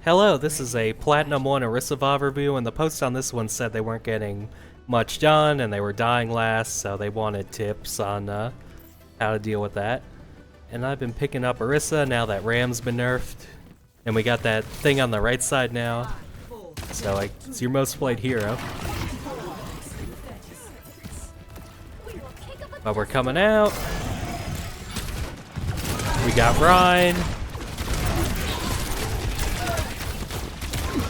Hello, this is a Platinum 1 Orisa VOD review, and the post on this one said they weren't getting much done and they were dying last, so they wanted tips on how to deal with that. And I've been picking up Orisa now that Ram's been nerfed, and we got that thing on the right side now, so like, it's your most played hero. But we're coming out. We got Rhine.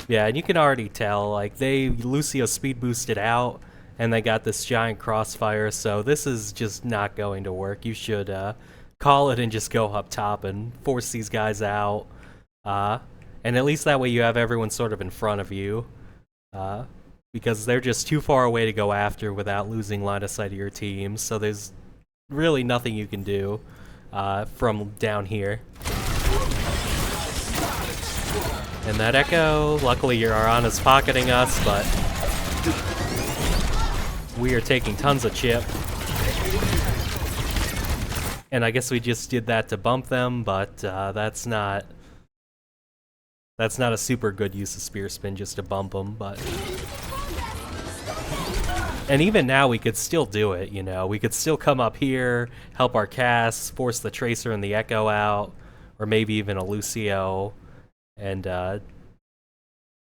Yeah, and you can already tell, like, Lucio speed boosted out, and they got this giant crossfire, so this is just not going to work. You should call it and just go up top and force these guys out. And at least that way you have everyone sort of in front of you, because they're just too far away to go after without losing line of sight of your team, so there's really nothing you can do from down here. And that Echo, luckily your Arana's pocketing us, but we are taking tons of chip. And I guess we just did that to bump them, but that's not a super good use of Spear Spin just to bump them, but... And even now we could still do it, you know? We could still come up here, help our casts, force the Tracer and the Echo out, or maybe even a Lucio, and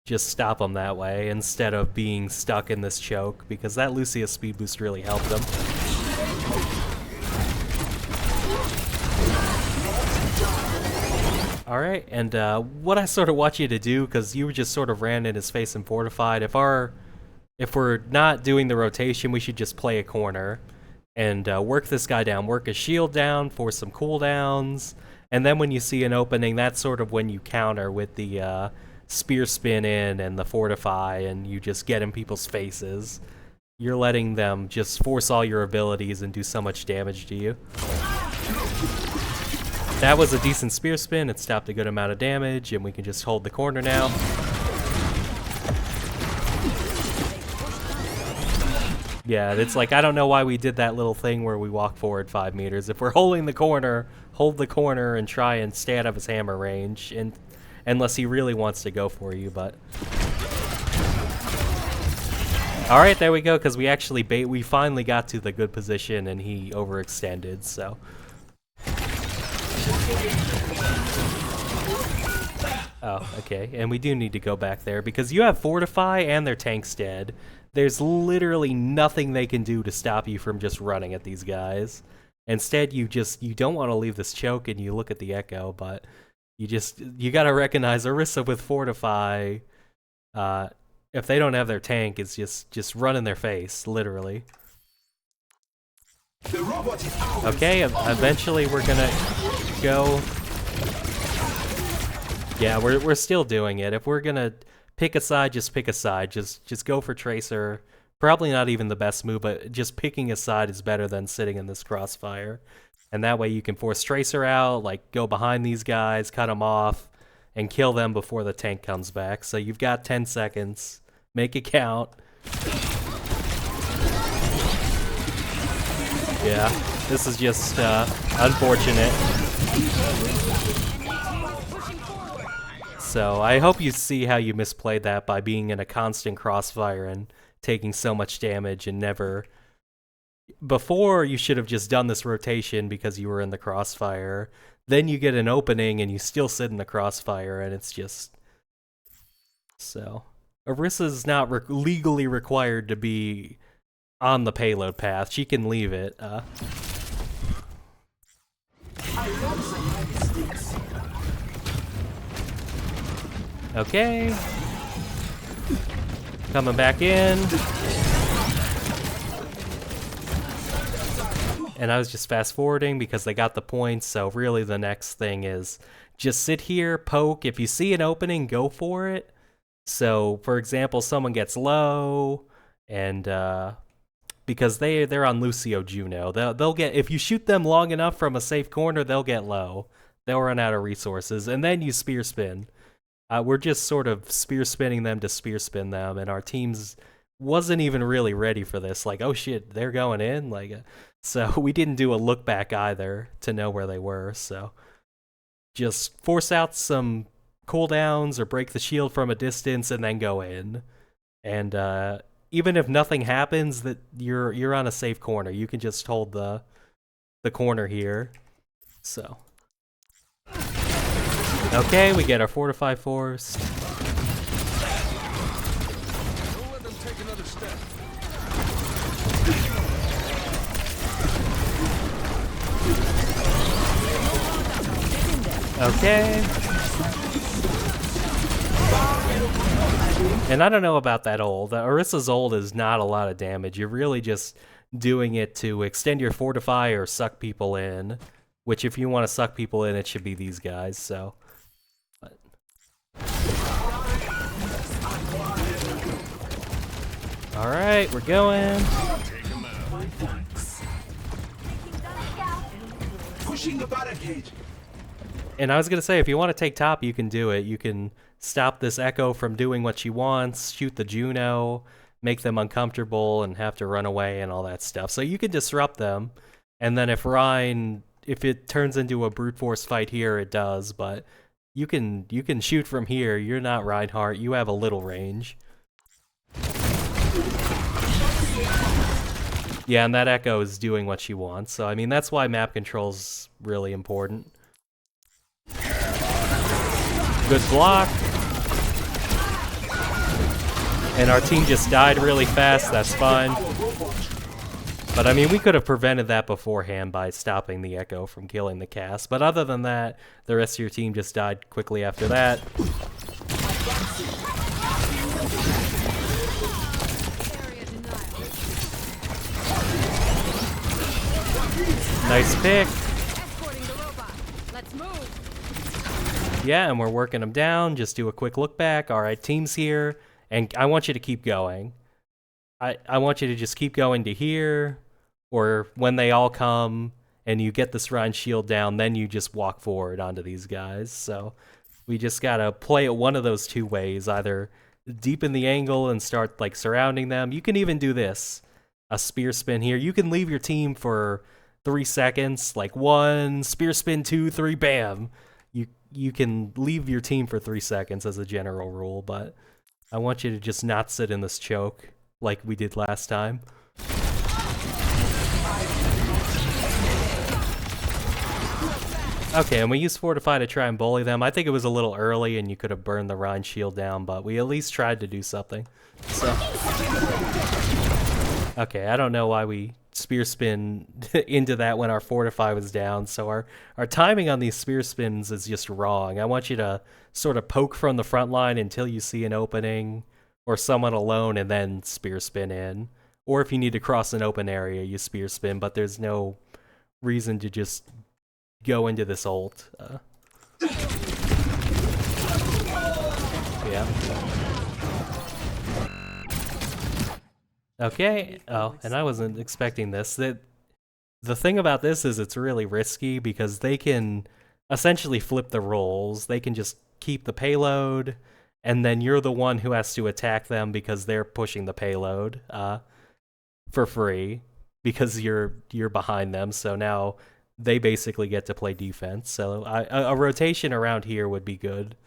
just stop them that way instead of being stuck in this choke, because that Lucio speed boost really helped them. Alright, and what I sort of want you to do, because you just sort of ran in his face and fortified, if we're not doing the rotation, we should just play a corner and work this guy down, work his shield down, force some cooldowns, and then when you see an opening, that's sort of when you counter with the spear spin in and the fortify, and you just get in people's faces. You're letting them just force all your abilities and do so much damage to you. That was a decent spear spin, it stopped a good amount of damage, and we can just hold the corner now. Yeah, it's like, I don't know why we did that little thing where we walk forward 5 meters. If we're holding the corner, hold the corner and try and stay out of his hammer range, and unless he really wants to go for you, but... Alright, there we go, because we actually we finally got to the good position and he overextended, so... Oh, okay, and we do need to go back there, because you have Fortify and their tank's dead. There's literally nothing they can do to stop you from just running at these guys. Instead, you don't want to leave this choke and you look at the Echo, but you gotta recognize Orisa with Fortify, if they don't have their tank, it's just run in their face, literally. Okay, eventually we're gonna go... Yeah, we're still doing it. If we're gonna pick a side, just pick a side. Just go for Tracer. Probably not even the best move, but just picking a side is better than sitting in this crossfire. And that way you can force Tracer out, like go behind these guys, cut them off, and kill them before the tank comes back. So you've got 10 seconds. Make it count. Yeah, this is just unfortunate. So I hope you see how you misplayed that by being in a constant crossfire and taking so much damage and never... Before, you should have just done this rotation because you were in the crossfire. Then you get an opening and you still sit in the crossfire, and it's just... So... Orisa's not legally required to be on the payload path. She can leave it. Okay. Coming back in. And I was just fast forwarding because they got the points, so really the next thing is just sit here, poke. If you see an opening, go for it. So, for example, someone gets low, and because they're on Lucio Juno, they'll get, if you shoot them long enough from a safe corner, they'll get low. They'll run out of resources, and then you spear spin. We're just sort of spear spinning them to spear spin them, and our teams wasn't even really ready for this. Like, oh shit, they're going in? Like, so we didn't do a look back either to know where they were, so just force out some cooldowns or break the shield from a distance and then go in. And even if nothing happens, that you're on a safe corner. You can just hold the corner here. So okay, we get our fortify force. Don't let them take another step. Okay. And I don't know about that ult. Orisa's ult is not a lot of damage. You're really just doing it to extend your fortify or suck people in. Which, if you want to suck people in, it should be these guys, so. But. Alright, we're going. Pushing the barricade. And I was going to say, if you want to take top, you can do it. You can stop this Echo from doing what she wants, shoot the Juno, make them uncomfortable and have to run away and all that stuff. So you can disrupt them. And then if it turns into a brute force fight here, it does. But you can shoot from here. You're not Reinhardt. You have a little range. Yeah, and that Echo is doing what she wants. So, I mean, that's why map control's really important. Good block. And our team just died really fast, that's fine. But I mean, we could have prevented that beforehand by stopping the Echo from killing the cast. But other than that, the rest of your team just died quickly after that. Nice pick. Yeah, and we're working them down. Just do a quick look back. All right, team's here. And I want you to keep going. I want you to just keep going to here. Or when they all come and you get this Rhine shield down, then you just walk forward onto these guys. So we just got to play it one of those two ways. Either deepen the angle and start like surrounding them. You can even do this. A spear spin here. You can leave your team for 3 seconds. Like 1, spear spin, 2, 3, bam. You can leave your team for 3 seconds as a general rule, but I want you to just not sit in this choke like we did last time. Okay, and we used Fortify to try and bully them. I think it was a little early and you could have burned the Rhine shield down, but we at least tried to do something. So, okay, I don't know why we spear spin into that when our Fortify was down. So our timing on these spear spins is just wrong. I want you to sort of poke from the front line until you see an opening or someone alone and then spear spin in. Or if you need to cross an open area, you spear spin, but there's no reason to just go into this ult. Yeah. Okay, oh, and I wasn't expecting this. The thing about this is it's really risky because they can essentially flip the roles. They can just keep the payload, and then you're the one who has to attack them because they're pushing the payload for free because you're behind them. So now they basically get to play defense. So a rotation around here would be good,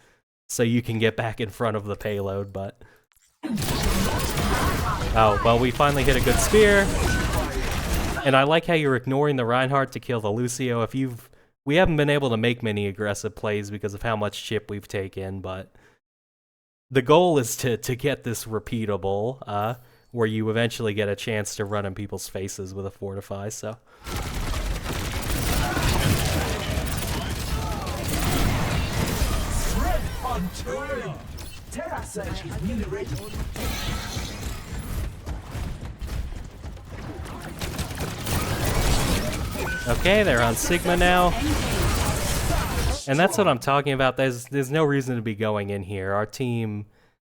so you can get back in front of the payload, but... Oh, well, we finally hit a good spear. And I like how you're ignoring the Reinhardt to kill the Lucio. We haven't been able to make many aggressive plays because of how much chip we've taken, but the goal is to get this repeatable, where you eventually get a chance to run in people's faces with a Fortify, so... Okay, they're on Sigma now. And that's what I'm talking about. There's no reason to be going in here. Our team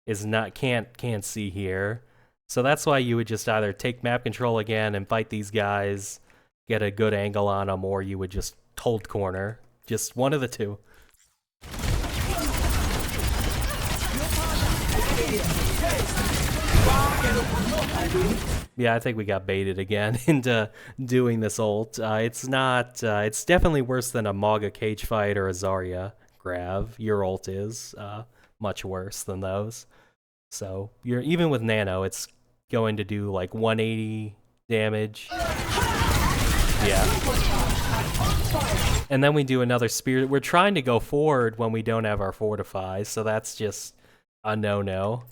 is can't see here. So that's why you would just either take map control again and fight these guys, get a good angle on them, or you would just hold corner. Just one of the two. Yeah, I think we got baited again into doing this ult. It's definitely worse than a Mauga cage fight or a Zarya grav. Your ult is much worse than those. So you're even with nano, it's going to do like 180 damage. Yeah. And then we do another spirit. We're trying to go forward when we don't have our fortify, so that's just a no-no.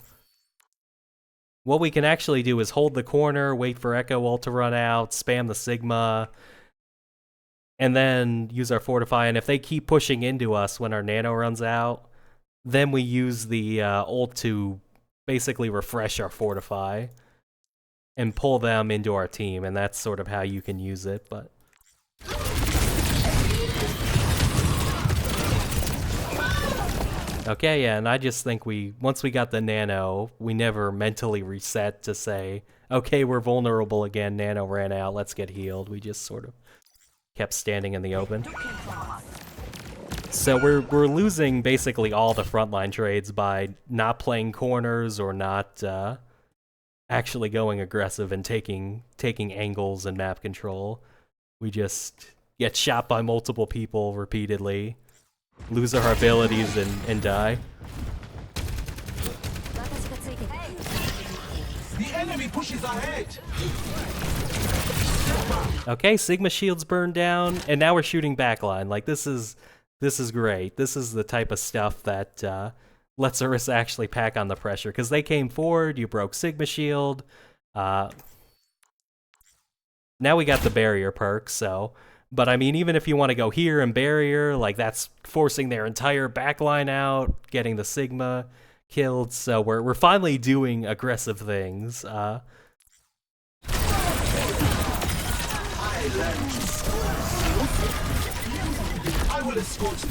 What we can actually do is hold the corner, wait for Echo ult to run out, spam the Sigma, and then use our fortify. And if they keep pushing into us when our nano runs out, then we use the ult to basically refresh our fortify and pull them into our team, and that's sort of how you can use it, but... Okay, yeah, and I just think once we got the nano, we never mentally reset to say, okay, we're vulnerable again, nano ran out, let's get healed. We just sort of kept standing in the open. So we're losing basically all the frontline trades by not playing corners or not actually going aggressive and taking angles and map control. We just get shot by multiple people repeatedly, lose our abilities and die. The enemy pushes ahead. Okay, Sigma shields burned down, and now we're shooting backline. Like this is great. This is the type of stuff that lets Orisa actually pack on the pressure, because they came forward, you broke Sigma shield. Now we got the barrier perk, so... But I mean, even if you want to go here and barrier, like that's forcing their entire backline out, getting the Sigma killed, so we're finally doing aggressive things.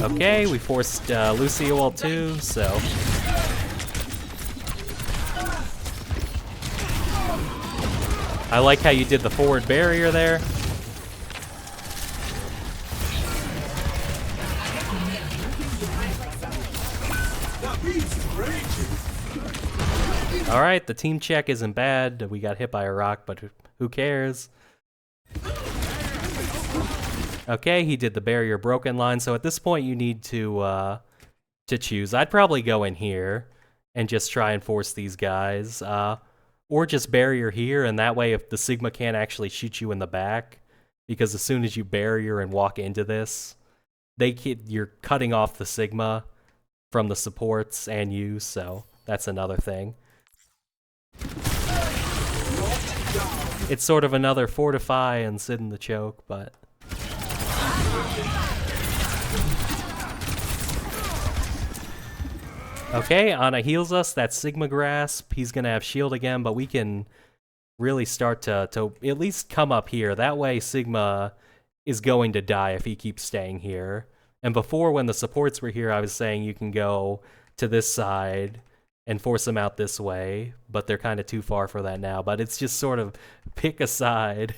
Okay, we forced Lucio ult too, so... I like how you did the forward barrier there. Alright, the team check isn't bad. We got hit by a rock, but who cares? Okay, he did the barrier broken line, so at this point you need to choose. I'd probably go in here and just try and force these guys. Or just barrier here, and that way if the Sigma can't actually shoot you in the back, because as soon as you barrier and walk into this, you're cutting off the Sigma from the supports and you, so that's another thing. It's sort of another fortify and sit in the choke, but... Okay, Ana heals us, that's Sigma Grasp, he's gonna have shield again, but we can really start to at least come up here. That way Sigma is going to die if he keeps staying here. And before, when the supports were here, I was saying you can go to this side and force them out this way, but they're kind of too far for that now. But it's just sort of pick a side.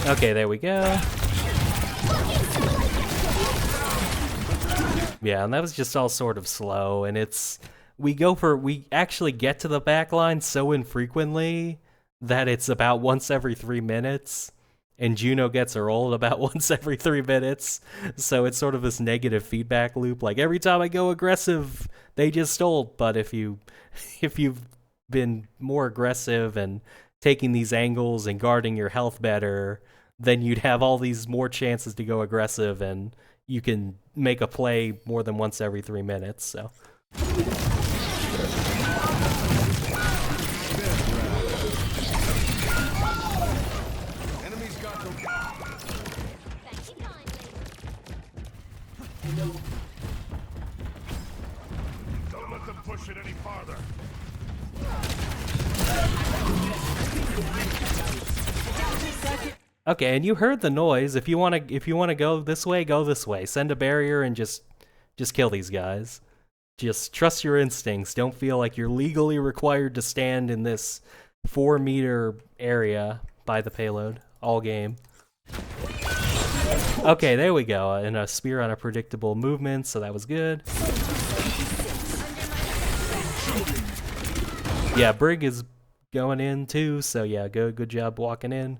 Okay, there we go. Yeah, and that was just all sort of slow, and we actually get to the back line so infrequently that it's about once every 3 minutes, and Juno gets her ult about once every 3 minutes, so it's sort of this negative feedback loop. Like, every time I go aggressive, they just ult, but if you've been more aggressive and taking these angles and guarding your health better, then you'd have all these more chances to go aggressive, and you can make a play more than once every 3 minutes, so... Don't let them push it any farther. Okay, and you heard the noise. If you want to go this way, go this way. Send a barrier and just kill these guys. Just trust your instincts. Don't feel like you're legally required to stand in this 4-meter area by the payload all game. Okay, there we go. And a spear on a predictable movement, so that was good. Yeah, Brig is going in too, so yeah, good job walking in.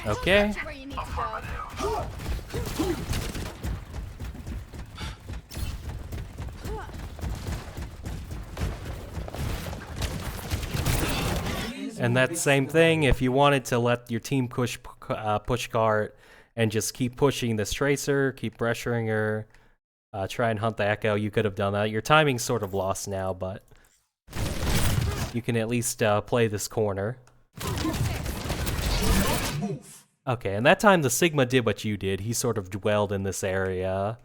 Okay. That's where you need to go. And that same thing, if you wanted to let your team push cart and just keep pushing this tracer, keep pressuring her, try and hunt the echo, you could have done that. Your timing's sort of lost now, but you can at least play this corner. Okay, and that time the Sigma did what you did. He sort of dwelled in this area,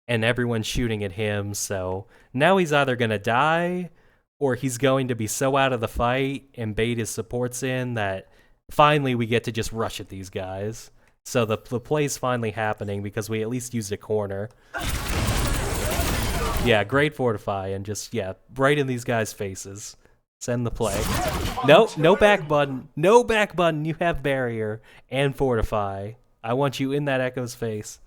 and everyone's shooting at him, so now he's either going to die, or he's going to be so out of the fight and bait his supports in that finally we get to just rush at these guys. So the play's finally happening because we at least used a corner. Yeah, great fortify, and just, yeah, right in these guys' faces. Send the play. Nope, no back button. No back button. You have barrier and fortify. I want you in that Echo's face.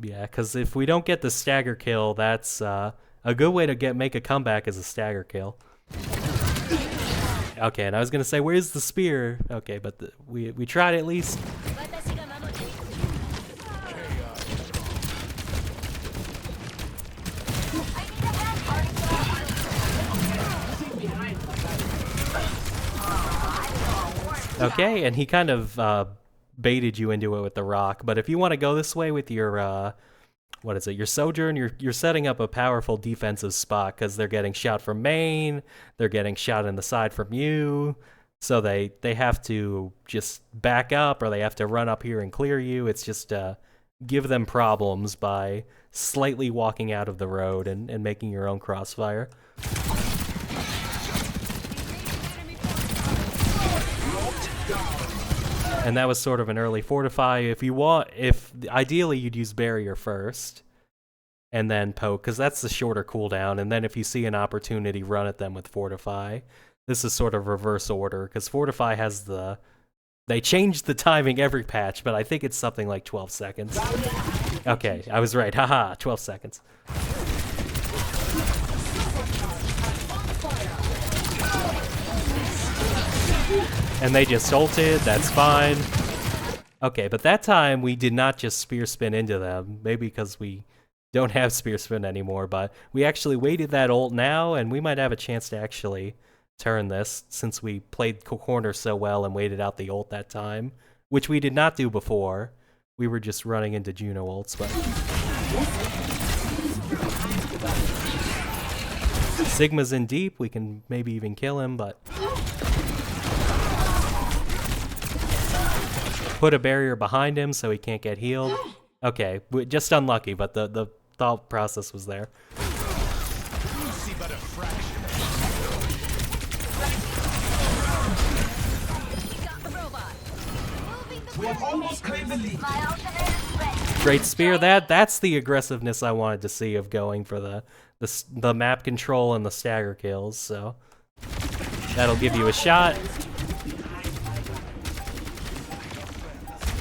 Yeah, because if we don't get the stagger kill, that's a good way to make a comeback as a stagger kill. Okay, and I was gonna say, where's the spear? Okay, but we tried at least. Okay, and he kind of baited you into it with the rock, but if you want to go this way with your what is it, your Sojourn, you're setting up a powerful defensive spot because they're getting shot from main, they're getting shot in the side from you, so they have to just back up or they have to run up here and clear you. It's just give them problems by slightly walking out of the road and making your own crossfire. And that was sort of an early fortify. If ideally you'd use barrier first, and then poke, because that's the shorter cooldown. And then if you see an opportunity, run at them with fortify. This is sort of reverse order, because fortify has they changed the timing every patch, but I think it's something like 12 seconds. Okay, I was right. Haha, 12 seconds. And they just ulted, that's fine. Okay, but that time we did not just spear spin into them, maybe because we don't have spear spin anymore, but we actually waited that ult now, and we might have a chance to actually turn this, since we played corner so well and waited out the ult that time, which we did not do before. We were just running into Juno ults, but... Sigma's in deep, we can maybe even kill him, but... Put a barrier behind him so he can't get healed. Okay, just unlucky, but the thought process was there. Great spear. That's the aggressiveness I wanted to see of going for the map control and the stagger kills. So that'll give you a shot.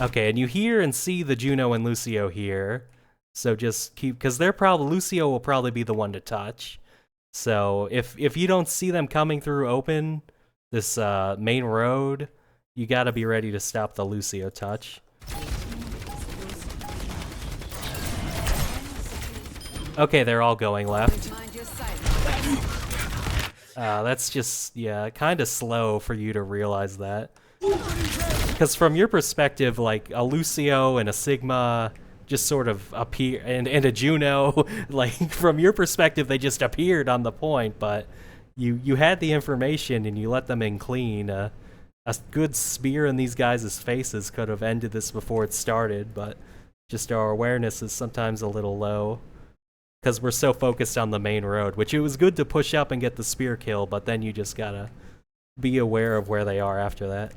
Okay, and you hear and see the Juno and Lucio here, so just keep, because Lucio will probably be the one to touch. So if you don't see them coming through open, this main road, you gotta be ready to stop the Lucio touch. Okay, they're all going left. That's just, yeah, kind of slow for you to realize that. Because from your perspective, like, a Lucio and a Sigma just sort of appear, and a Juno, like, from your perspective, they just appeared on the point, but you had the information and you let them in clean. A good spear in these guys' faces could have ended this before it started, but just our awareness is sometimes a little low. Because we're so focused on the main road, which it was good to push up and get the spear kill, but then you just gotta be aware of where they are after that.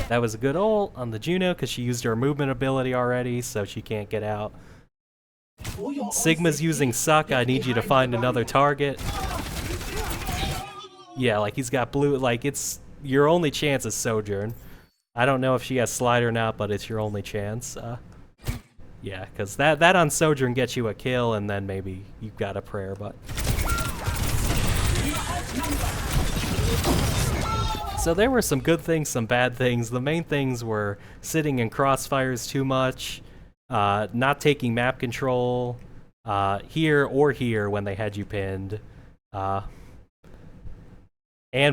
That was a good ult on the Juno because she used her movement ability already, so she can't get out. Sigma's using Suck. I need you to find another target. Yeah, like he's got blue. Like, it's your only chance is Sojourn. I don't know if she has slide or not, but it's your only chance. Yeah, because that on Sojourn gets you a kill, and then maybe you've got a prayer, but... So there were some good things, some bad things. The main things were sitting in crossfires too much, not taking map control here or here when they had you pinned, and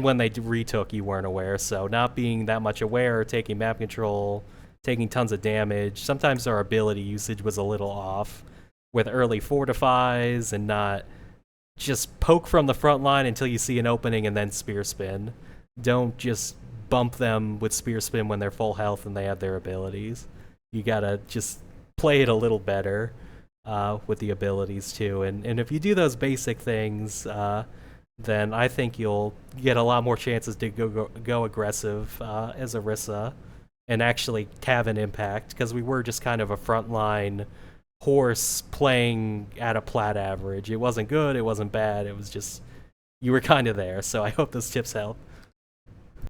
when they retook you weren't aware, so not being that much aware, taking map control, taking tons of damage. Sometimes our ability usage was a little off with early fortifies and not just poke from the front line until you see an opening and then spear spin. Don't just bump them with spear spin when they're full health and they have their abilities. You gotta just play it a little better with the abilities too. And if you do those basic things, then I think you'll get a lot more chances to go aggressive as Orisa and actually have an impact, because we were just kind of a frontline horse playing at a Plat average. It wasn't good, it wasn't bad, it was just, you were kind of there, so I hope those tips help.